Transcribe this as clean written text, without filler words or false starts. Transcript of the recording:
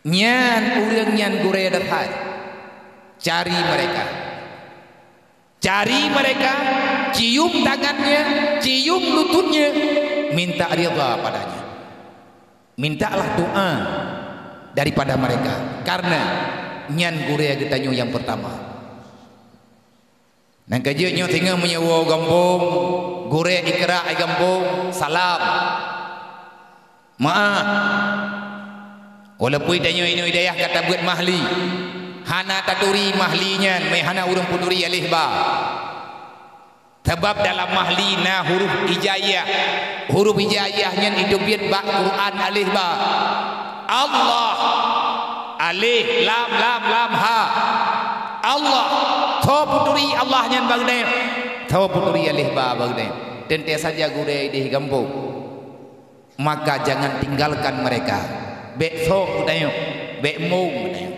nyan urang nyan gure dathat cari mereka, cium tangannya, cium lututnya, minta ridha padanya, mintalah doa daripada mereka, karena nyan gure getanyo yang pertama. Nang kajutnya tinggal menyewa gampung, gure ikra ai gampung, salam, maaf. Walaupun danyo ini hidayah kata buat mahli, hana taturi mahlinya, mai hana urang puturi alih ba. Sebab dalam mahli na huruf hijaiyahnya itu biat ba Quran alih ba. Allah alif lam ha. Allah tho puturi Allah nyan bagne tho puturi alih ba bagne. Tente saja gure di kampung, maka jangan tinggalkan mereka. Bek sok udayo, bek mung udayo.